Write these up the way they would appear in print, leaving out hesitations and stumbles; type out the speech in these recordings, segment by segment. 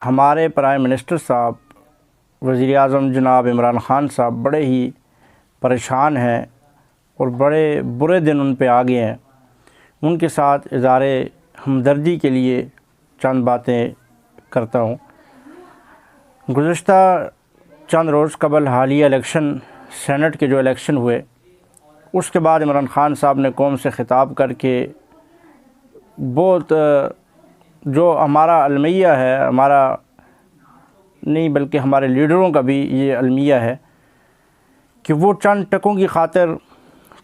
ہمارے prime minister صاحب وزیر اعظم جناب عمران خان صاحب بڑے ہی پریشان ہیں اور بڑے برے دن ان پہ آ گئے ہیں۔ ان کے ساتھ اظہار ہمدردی کے لیے چند باتیں کرتا ہوں۔ گزشتہ چند روز قبل حالیہ الیکشن سینٹ کے جو الیکشن ہوئے، اس کے بعد عمران خان صاحب نے قوم سے خطاب کر کے بہت جو ہمارا المیہ ہے، ہمارا نہیں بلکہ ہمارے لیڈروں کا بھی یہ المیہ ہے کہ وہ چند ٹکوں کی خاطر،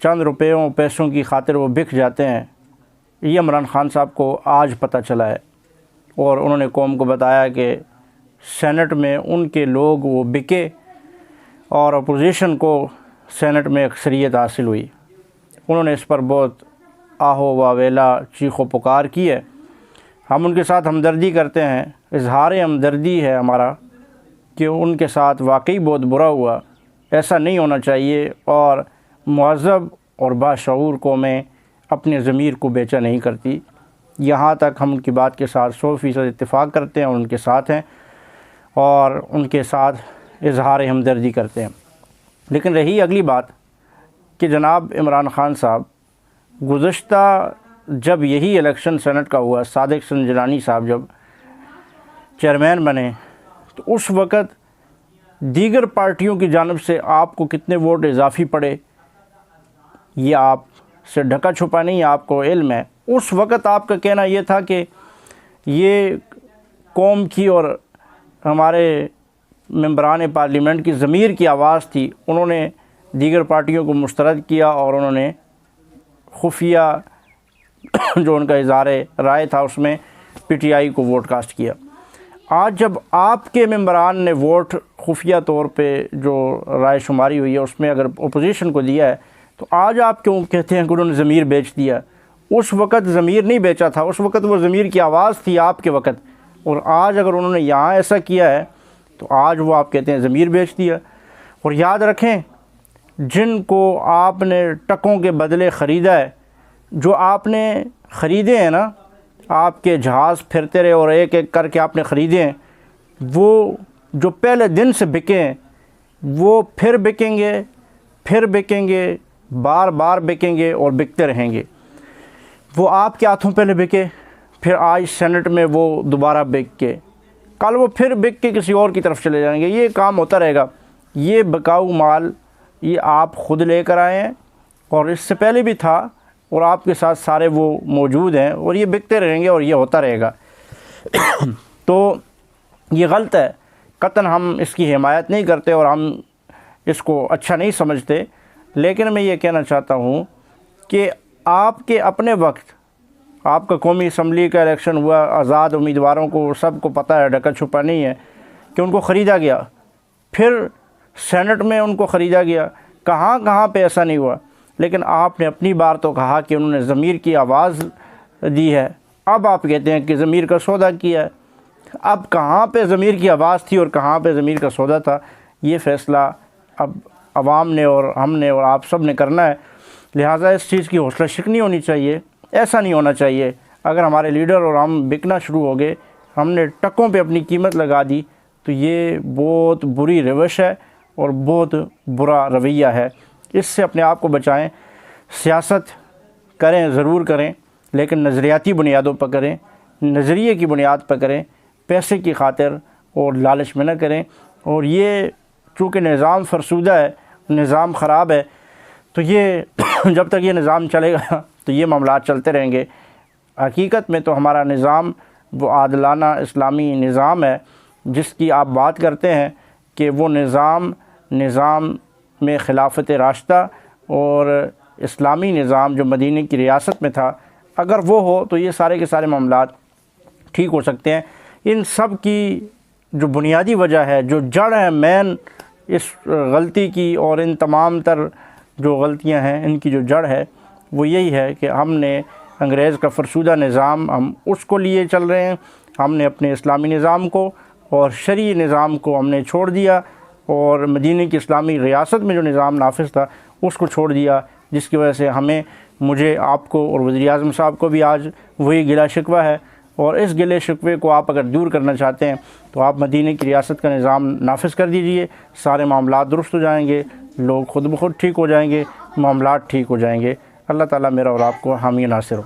چند روپیوں پیسوں کی خاطر وہ بک جاتے ہیں۔ یہ عمران خان صاحب کو آج پتہ چلا ہے اور انہوں نے قوم کو بتایا کہ سینٹ میں ان کے لوگ وہ بکے اور اپوزیشن کو سینٹ میں اکثریت حاصل ہوئی۔ انہوں نے اس پر بہت آہو واویلا چیخ و پکار کی ہے۔ ہم ان کے ساتھ ہمدردی کرتے ہیں، اظہار ہمدردی ہے ہمارا کہ ان کے ساتھ واقعی بہت برا ہوا، ایسا نہیں ہونا چاہیے، اور مہذب اور باشعور قومیں اپنے ضمیر کو بیچا نہیں کرتی۔ یہاں تک ہم ان کی بات کے ساتھ 100% اتفاق کرتے ہیں اور ان کے ساتھ ہیں اور ان کے ساتھ اظہار ہمدردی کرتے ہیں۔ لیکن رہی اگلی بات کہ جناب عمران خان صاحب گزشتہ جب یہی الیکشن سینٹ کا ہوا، صادق حسن جیلانی صاحب جب چیئرمین بنے، تو اس وقت دیگر پارٹیوں کی جانب سے آپ کو کتنے ووٹ اضافی پڑے یہ آپ سے ڈھکا چھپا نہیں، آپ کو علم ہے۔ اس وقت آپ کا کہنا یہ تھا کہ یہ قوم کی اور ہمارے ممبران پارلیمنٹ کی ضمیر کی آواز تھی۔ انہوں نے دیگر پارٹیوں کو مسترد کیا اور انہوں نے خفیہ جو ان کا اظہار رائے تھا اس میں پی ٹی آئی کو ووٹ کاسٹ کیا۔ آج جب آپ کے ممبران نے ووٹ خفیہ طور پہ جو رائے شماری ہوئی ہے اس میں اگر اپوزیشن کو دیا ہے، تو آج آپ کیوں کہتے ہیں کہ انہوں نے ضمیر بیچ دیا؟ اس وقت ضمیر نہیں بیچا تھا، اس وقت وہ ضمیر کی آواز تھی آپ کے وقت، اور آج اگر انہوں نے یہاں ایسا کیا ہے تو آج وہ آپ کہتے ہیں ضمیر بیچ دیا۔ اور یاد رکھیں، جن کو آپ نے ٹکوں کے بدلے خریدا ہے، جو آپ نے خریدے ہیں نا، آپ کے جہاز پھرتے رہے اور ایک ایک کر کے آپ نے خریدے ہیں، وہ جو پہلے دن سے بکے ہیں وہ پھر بکیں گے، پھر بکیں گے، بار بار بکیں گے اور بکتے رہیں گے۔ وہ آپ کے ہاتھوں پہلے بکے، پھر آج سینٹ میں وہ دوبارہ بک کے، کل وہ پھر بک کے کسی اور کی طرف چلے جائیں گے۔ یہ کام ہوتا رہے گا۔ یہ بکاؤ مال یہ آپ خود لے کر آئے ہیں اور اس سے پہلے بھی تھا اور آپ کے ساتھ سارے وہ موجود ہیں اور یہ بکتے رہیں گے اور یہ ہوتا رہے گا۔ تو یہ غلط ہے، قطعاً ہم اس کی حمایت نہیں کرتے اور ہم اس کو اچھا نہیں سمجھتے، لیکن میں یہ کہنا چاہتا ہوں کہ آپ کے اپنے وقت آپ کا قومی اسمبلی کا الیکشن ہوا، آزاد امیدواروں کو سب کو پتہ ہے، ڈھکا چھپا نہیں ہے کہ ان کو خریدا گیا، پھر سینٹ میں ان کو خریدا گیا، کہاں کہاں پہ ایسا نہیں ہوا۔ لیکن آپ نے اپنی بار تو کہا کہ انہوں نے ضمیر کی آواز دی ہے، اب آپ کہتے ہیں کہ ضمیر کا سودا کیا ہے۔ اب کہاں پہ ضمیر کی آواز تھی اور کہاں پہ ضمیر کا سودا تھا، یہ فیصلہ اب عوام نے اور ہم نے اور آپ سب نے کرنا ہے۔ لہٰذا اس چیز کی حوصلہ شکنی نہیں ہونی چاہیے، ایسا نہیں ہونا چاہیے۔ اگر ہمارے لیڈر اور ہم بکنا شروع ہو گئے، ہم نے ٹکوں پہ اپنی قیمت لگا دی، تو یہ بہت بری روش ہے اور بہت برا رویہ ہے۔ اس سے اپنے آپ کو بچائیں۔ سیاست کریں، ضرور کریں، لیکن نظریاتی بنیادوں پر کریں، نظریے کی بنیاد پر کریں، پیسے کی خاطر اور لالچ میں نہ کریں۔ اور یہ چونکہ نظام فرسودہ ہے، نظام خراب ہے، تو یہ جب تک یہ نظام چلے گا تو یہ معاملات چلتے رہیں گے۔ حقیقت میں تو ہمارا نظام وہ عادلانہ اسلامی نظام ہے جس کی آپ بات کرتے ہیں کہ وہ نظام میں خلافت راشدہ اور اسلامی نظام جو مدینہ کی ریاست میں تھا، اگر وہ ہو تو یہ سارے کے سارے معاملات ٹھیک ہو سکتے ہیں۔ ان سب کی جو بنیادی وجہ ہے، جو جڑ ہے مین اس غلطی کی اور ان تمام تر جو غلطیاں ہیں ان کی جو جڑ ہے وہ یہی ہے کہ ہم نے انگریز کا فرسودہ نظام ہم اس کو لیے چل رہے ہیں، ہم نے اپنے اسلامی نظام کو اور شرعی نظام کو ہم نے چھوڑ دیا، اور مدینہ کی اسلامی ریاست میں جو نظام نافذ تھا اس کو چھوڑ دیا، جس کی وجہ سے مجھے آپ کو اور وزیر اعظم صاحب کو بھی آج وہی گلہ شکوہ ہے۔ اور اس گلے شکوے کو آپ اگر دور کرنا چاہتے ہیں تو آپ مدینہ کی ریاست کا نظام نافذ کر دیجئے، سارے معاملات درست ہو جائیں گے، لوگ خود بخود ٹھیک ہو جائیں گے، معاملات ٹھیک ہو جائیں گے۔ اللہ تعالیٰ میرا اور آپ کو حامی ناصر ہو۔